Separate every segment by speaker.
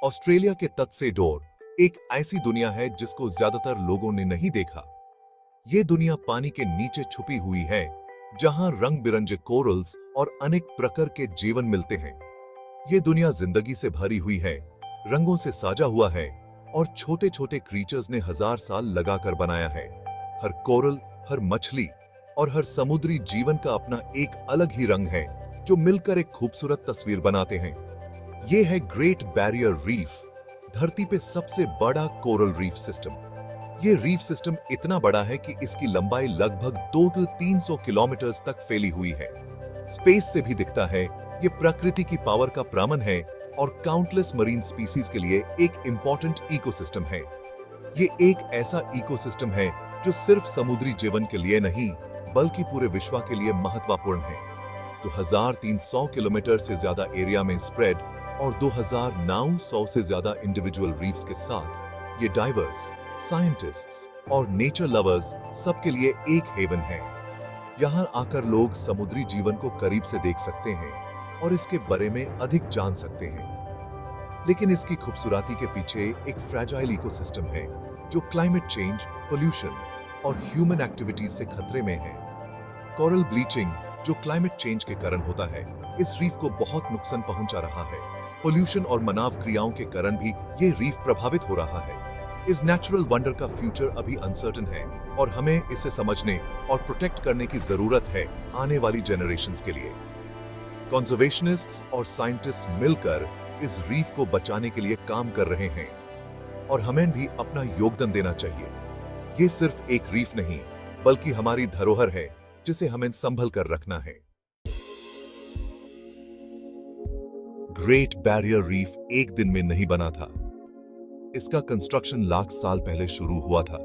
Speaker 1: Australia के तट से डोर एक ऐसी दुनिया है जिसको ज्यादातर लोगों ने नहीं देखा। ये दुनिया पानी के नीचे छुपी हुई है, जहां रंग बिरंगे कोरल्स और अनेक प्रकार के जीवन मिलते हैं। ये दुनिया जिंदगी से भरी हुई है, रंगों से साजा हुआ है और छोटे छोटे क्रीचर्स ने हजार साल लगाकर बनाया है। हर कोरल, हर मछली और हर समुद्री जीवन का अपना एक अलग ही रंग है, जो मिलकर एक खूबसूरत तस्वीर बनाते हैं। ये है ग्रेट बैरियर रीफ, धरती पे सबसे बड़ा कोरल रीफ सिस्टम। ये रीफ सिस्टम इतना बड़ा है कि इसकी लंबाई लगभग 200-300 किलोमीटर तक फैली हुई है। स्पेस से भी दिखता है। ये प्रकृति की पावर का प्रमाण है और काउंटलेस मरीन स्पीसीज के लिए एक इंपॉर्टेंट इकोसिस्टम है। ये एक ऐसा इकोसिस्टम है जो सिर्फ समुद्री जीवन के लिए नहीं, बल्कि पूरे विश्व के लिए महत्वपूर्ण है। 2300 किलोमीटर से ज्यादा एरिया में स्प्रेड और 2900 से ज्यादा इंडिविजुअल रीफ्स के साथ ये डाइवर्स, साइंटिस्ट्स और नेचर लवर्स सबके लिए एक हेवन है। यहाँ आकर लोग समुद्री जीवन को करीब से देख सकते हैं और इसके बारे में अधिक जान सकते हैं। लेकिन इसकी खूबसूरती के पीछे एक फ्रैजाइल इकोसिस्टम है, जो क्लाइमेट चेंज, पोल्यूशन और ह्यूमन एक्टिविटीज से खतरे में है। कोरल ब्लीचिंग, जो क्लाइमेट चेंज के कारण होता है, इस रीफ को बहुत नुकसान पहुंचा रहा है। पोल्यूशन और मानव क्रियाओं के कारण भी ये रीफ प्रभावित हो रहा है। इस नेचुरल वंडर का फ्यूचर अभी अनसर्टेन है और हमें इसे समझने और प्रोटेक्ट करने की जरूरत है आने वाली जनरेशंस के लिए। कंजर्वेशनिस्ट्स और साइंटिस्ट्स मिलकर इस रीफ को बचाने के लिए काम कर रहे हैं और हमें भी अपना योगदान देना चाहिए। ये सिर्फ एक रीफ नहीं, बल्कि हमारी धरोहर है, जिसे हमें संभल कर रखना है। ग्रेट बैरियर रीफ एक दिन में नहीं बना था। इसका कंस्ट्रक्शन लाख साल पहले शुरू हुआ था,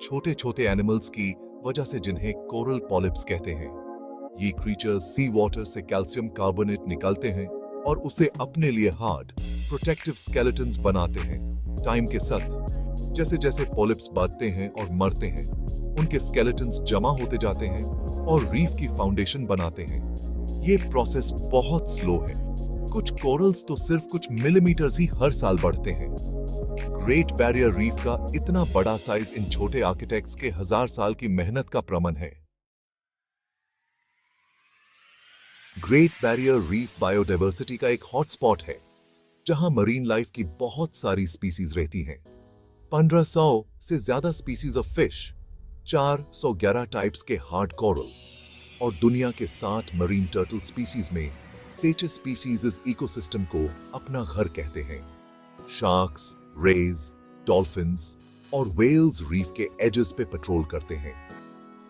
Speaker 1: छोटे छोटे एनिमल्स की वजह से, जिन्हें कोरल पॉलिप्स कहते हैं। ये क्रीचर्स सी वाटर से कैल्शियम कार्बोनेट निकालते हैं और उसे अपने लिए हार्ड, प्रोटेक्टिव स्केलेटन्स बनाते हैं। टाइम के साथ जैसे जैसे पॉलिप्स बढ़ते हैं और मरते हैं, उनके स्केलेटन्स जमा होते जाते हैं और रीफ की फाउंडेशन बनाते हैं। ये प्रोसेस बहुत स्लो है। कुछ कोरल्स तो सिर्फ कुछ मिलीमीटर्स ही हर साल बढ़ते हैं। ग्रेट बैरियर रीफ का इतना बड़ा साइज इन छोटे आर्किटेक्ट्स के हजार साल की मेहनत का प्रमाण है। ग्रेट बैरियर रीफ बायोडायवर्सिटी का एक हॉटस्पॉट है, जहां मरीन लाइफ की बहुत सारी स्पीसीज रहती हैं। 1500 से ज्यादा स्पीसीज ऑफ फिश, 411 टाइप्स के हार्ड कोरल और दुनिया के 60 मरीन टर्टल स्पीसीज में सेचस स्पीसीज इस इकोसिस्टम को अपना घर कहते हैं। शार्क्स, रेज, डॉल्फिन्स और वेल्स रीफ के एजेस पे पेट्रोल करते हैं,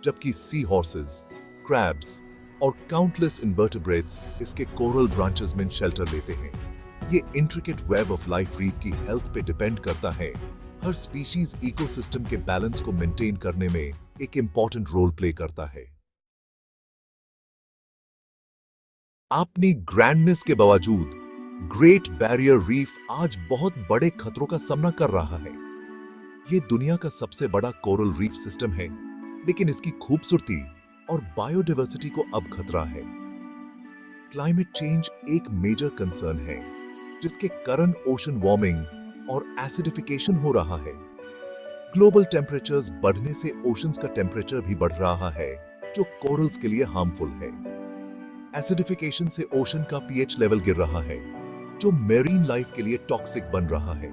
Speaker 1: जबकि सी हॉर्सेस, क्रैब्स और काउंटलेस इनवर्टेब्रेट्स इसके कोरल ब्रांचेस में शेल्टर लेते हैं। ये intricate web of life reef की हेल्थ पे डिपेंड करता है। हर स्पीशीज इकोसिस्टम के बैलेंस को मेंटेन करने में एक इंपॉर्टेंट रोल प्ले करता है। अपनी ग्रैंडनेस के बावजूद ग्रेट बैरियर रीफ आज बहुत बड़े खतरों का सामना कर रहा है। यह दुनिया का सबसे बड़ा कोरल रीफ सिस्टम है, लेकिन इसकी खूबसूरती और बायोडायवर्सिटी को अब खतरा है। क्लाइमेट चेंज एक मेजर कंसर्न है, जिसके कारण ओशन वार्मिंग और एसिडिफिकेशन हो रहा है। ग्लोबल टेम्परेचर्स बढ़ने से ओशंस का टेम्परेचर भी बढ़ रहा है, जो कोरल्स के लिए हार्मफुल है। एसिडिफिकेशन से ओशन का पीएच लेवल गिर रहा है, जो मेरीन लाइफ के लिए टॉक्सिक बन रहा है।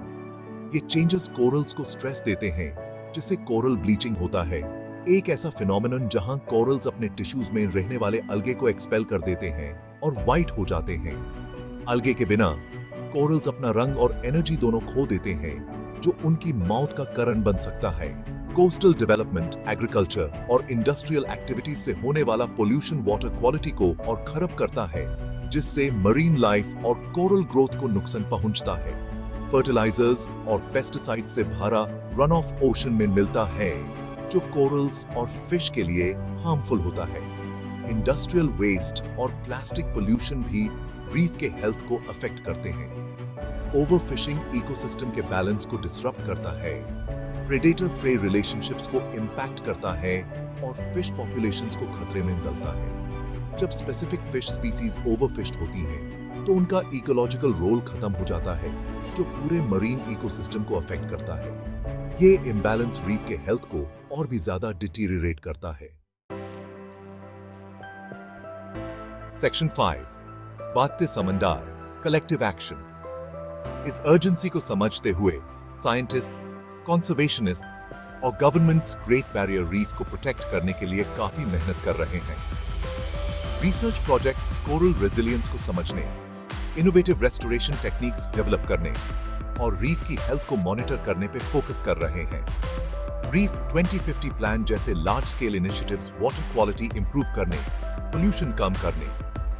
Speaker 1: ये चेंजेस कोरल्स को स्ट्रेस देते हैं, जिससे कोरल ब्लीचिंग होता है, एक ऐसा फिनोमेनन जहां कोरल्स अपने टिश्यूज में रहने वाले अलगे को एक्सपेल कर देते हैं और व्हाइट हो जाते हैं। अलगे के बिना कोरल्स अपना रंग और एनर्जी दोनों खो देते हैं, जो उनकी मौत का कारण बन सकता है। कोस्टल डेवलपमेंट, एग्रीकल्चर और इंडस्ट्रियल एक्टिविटीज से होने वाला पोल्यूशन वाटर क्वालिटी को और खराब करता है, जिससे मरीन लाइफ और कोरल ग्रोथ को नुकसान पहुंचता है। फर्टिलाइजर्स और पेस्टिसाइड से भरा रन ऑफ ओशन में मिलता है, जो कोरल्स और फिश के लिए हार्मफुल होता है। इंडस्ट्रियल वेस्ट और प्लास्टिक पोल्यूशन भी रीफ के हेल्थ को अफेक्ट करते हैं। ओवरफिशिंग इकोसिस्टम के बैलेंस को डिसरप्ट करता है, प्रेडेटर प्रे रिलेशनशिप्स को इंपैक्ट करता है और फिश पॉपुलेशंस को खतरे में डालता है। जब स्पेसिफिक फिश स्पीसीज ओवरफिश्ड होती हैं, तो उनका इकोलॉजिकल रोल खत्म हो जाता है जो पूरे मरीन इकोसिस्टम को अफेक्ट करता है। ये इम्बैलेंस रीफ के हेल्थ को और भी ज्यादा डिटीरियरेट करता है। सेक्शन 5, बातें समंदर, कलेक्टिव एक्शन। इस अर्जेंसी को समझते हुए साइंटिस्ट्स, कंजर्वेशनिस्ट्स और गवर्नमेंट्स ग्रेट बैरियर रीफ को प्रोटेक्ट करने के लिए काफी मेहनत कर रहे हैं। रिसर्च प्रोजेक्ट्स कोरल रेजिलियंस को समझने, इनोवेटिव रेस्टोरेशन टेक्निक्स डेवलप करने और रीफ की हेल्थ को मॉनिटर करने पे फोकस कर रहे हैं। रीफ 2050 प्लान जैसे large scale initiatives water quality improve करने, पोल्यूशन कम करने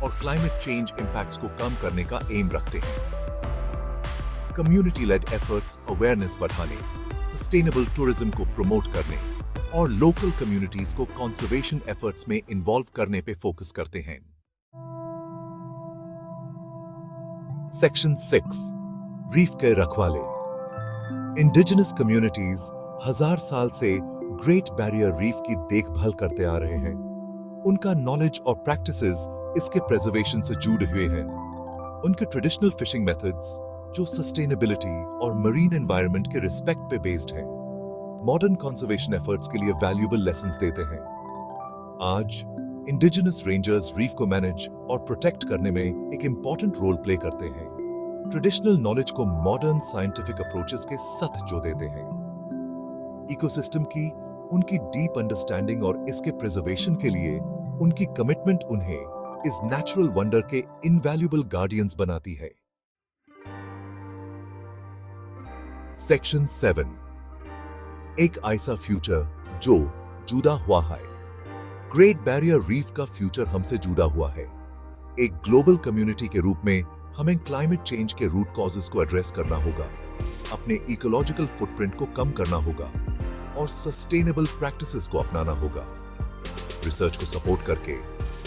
Speaker 1: और क्लाइमेट चेंज इंपैक्ट्स को कम करने का एम रखते हैं। कम्युनिटी लेड एफर्ट्स अवेयरनेस बढ़ाने, सस्टेनेबल टूरिज्म को प्रमोट करने और लोकल कम्युनिटीज को कंजर्वेशन एफर्ट्स में इन्वॉल्व करने पे फोकस करते हैं। सेक्शन 6, रीफ के रखवाले। इंडिजिनस कम्युनिटीज हजार साल से ग्रेट बैरियर रीफ की देखभाल करते आ रहे हैं। उनका नॉलेज और प्रैक्टिसेस इसके प्रिजर्वेशन से जुड़े हुए हैं। उनके ट्रेडिशनल फिशिंग मेथड्स जो सस्टेनेबिलिटी और मरीन एनवायरनमेंट के रिस्पेक्ट पे बेस्ड हैं, मॉडर्न कंजर्वेशन एफर्ट्स के लिए वैल्यूएबल लेसन्स देते हैं। आज इंडिजिनस रेंजर्स रीफ को मैनेज और प्रोटेक्ट करने में एक इंपॉर्टेंट रोल प्ले करते हैं। ट्रेडिशनल नॉलेज को मॉडर्न साइंटिफिक अप्रोचेस के साथ जो देते हैं। इकोसिस्टम की उनकी डीप अंडरस्टैंडिंग और इसके प्रिजर्वेशन के लिए उनकी कमिटमेंट उन्हें इस नेचुरल वंडर के इनवैल्यूएबल गार्डियंस बनाती है। सेक्शन 7, एक ऐसा फ्यूचर जो जुड़ा हुआ है। ग्रेट बैरियर रीफ का फ्यूचर हमसे जुड़ा हुआ है। एक ग्लोबल कम्युनिटी के रूप में हमें क्लाइमेट चेंज के रूट कॉजेस को एड्रेस करना होगा, अपने इकोलॉजिकल फुटप्रिंट को कम करना होगा और सस्टेनेबल प्रैक्टिसेस को अपनाना होगा। रिसर्च को सपोर्ट करके,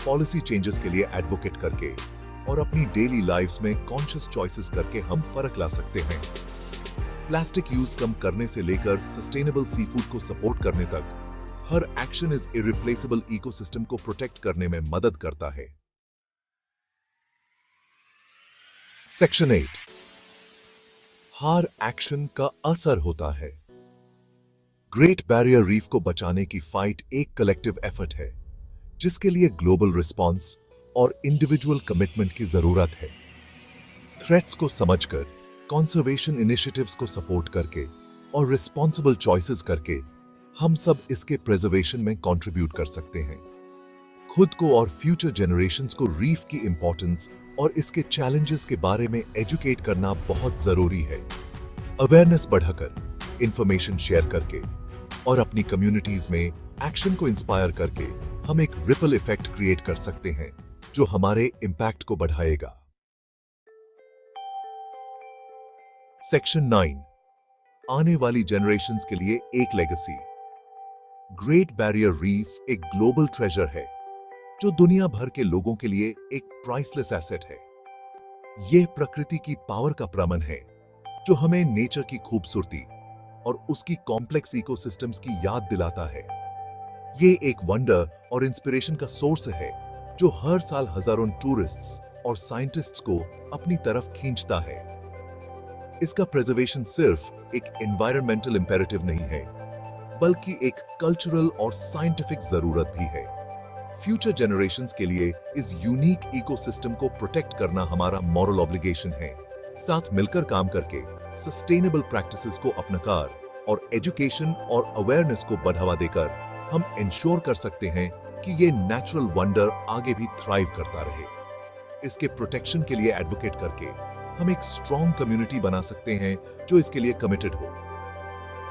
Speaker 1: पॉलिसी चेंजेस के लिए एडवोकेट करके और अपनी डेली लाइफ्स में कॉन्शियस चॉइसेस करके हम फर्क ला सकते हैं। प्लास्टिक यूज कम करने से लेकर सस्टेनेबल सी फूड को सपोर्ट करने तक, हर एक्शन इस इरिप्लेसेबल इकोसिस्टम को प्रोटेक्ट करने में मदद करता है। सेक्शन 8, हर एक्शन का असर होता है। ग्रेट बैरियर रीफ को बचाने की फाइट एक कलेक्टिव एफर्ट है, जिसके लिए ग्लोबल रिस्पॉन्स और इंडिविजुअल कमिटमेंट की जरूरत है। थ्रेट्स को समझकर, कंजर्वेशन इनिशिएटिव्स को सपोर्ट करके और रिस्पॉन्सिबल चॉइसेस करके हम सब इसके प्रिजर्वेशन में कंट्रीब्यूट कर सकते हैं। खुद को और फ्यूचर जनरेशंस को रीफ की इंपॉर्टेंस और इसके चैलेंजेस के बारे में एजुकेट करना बहुत जरूरी है। अवेयरनेस बढ़ाकर, इंफॉर्मेशन शेयर करके और अपनी कम्युनिटीज में एक्शन को इंस्पायर करके हम एक रिपल इफेक्ट क्रिएट कर सकते हैं जो हमारे इंपैक्ट को बढ़ाएगा। सेक्शन 9, आने वाली जनरेशंस के लिए एक लेगेसी। ग्रेट बैरियर रीफ एक ग्लोबल ट्रेजर है जो दुनिया भर के लोगों के लिए एक प्राइसलेस एसेट है। यह प्रकृति की पावर का प्रमाण है जो हमें नेचर की खूबसूरती और उसकी कॉम्प्लेक्स इकोसिस्टम्स की याद दिलाता है। यह एक वंडर और इंस्पिरेशन का सोर्स है जो हर साल हजारों टूरिस्ट्स और साइंटिस्ट्स को अपनी तरफ खींचता है। इसका प्रिजर्वेशन सिर्फ एक एनवायरमेंटल इंपेरेटिव नहीं है, बल्कि एक कल्चरल और साइंटिफिक जरूरत भी है। फ्यूचर जनरेशंस के लिए इस यूनिक इकोसिस्टम को प्रोटेक्ट करना हमारा मॉरल ऑब्लिगेशन है। साथ मिलकर काम करके सस्टेनेबल प्रैक्टिसेस को अपनाकर और एजुकेशन और अवेयरनेस को बढ़ावा देकर हम इंश्योर कर सकते हैं कि ये नेचुरल वंडर आगे भी थ्राइव करता रहे। इसके प्रोटेक्शन के लिए एडवोकेट करके हम एक स्ट्रॉन्ग कम्युनिटी बना सकते हैं जो इसके लिए कमिटेड हो।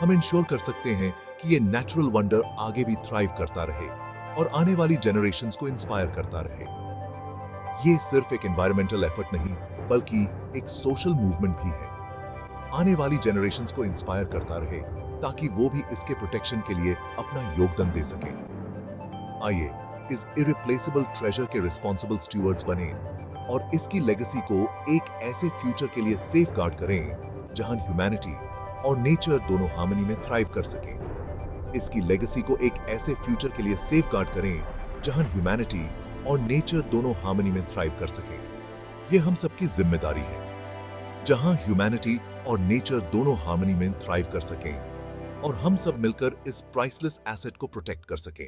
Speaker 1: हम इंश्योर कर सकते हैं कि ये नेचुरल वंडर आगे भी थ्राइव करता रहे और आने वाली जनरेशंस को इंस्पायर करता रहे। ये सिर्फ एक एनवायरमेंटल एफर्ट नहीं, बल्कि एक सोशल मूवमेंट भी है। आने वाली जनरेशंस को इंस्पायर करता रहे ताकि वो भी इसके प्रोटेक्शन के लिए अपना योगदान दे सके। आइए इस इरिप्लेसेबल ट्रेजर के रिस्पॉन्सिबल स्टीवर्ड्स बने और इसकी लेगेसी को एक ऐसे फ्यूचर के लिए सेफगार्ड करें जहां ह्यूमैनिटी और नेचर दोनों हार्मनी में थ्राइव कर सके। इसकी लेगेसी को एक ऐसे फ्यूचर के लिए सेफगार्ड करें जहां ह्यूमैनिटी और नेचर दोनों हार्मनी में थ्राइव कर सके। यह हम सबकी जिम्मेदारी है। जहां ह्यूमैनिटी और नेचर दोनों हार्मनी में थ्राइव कर सकें और हम सब मिलकर इस प्राइसलेस एसेट को प्रोटेक्ट कर सकें।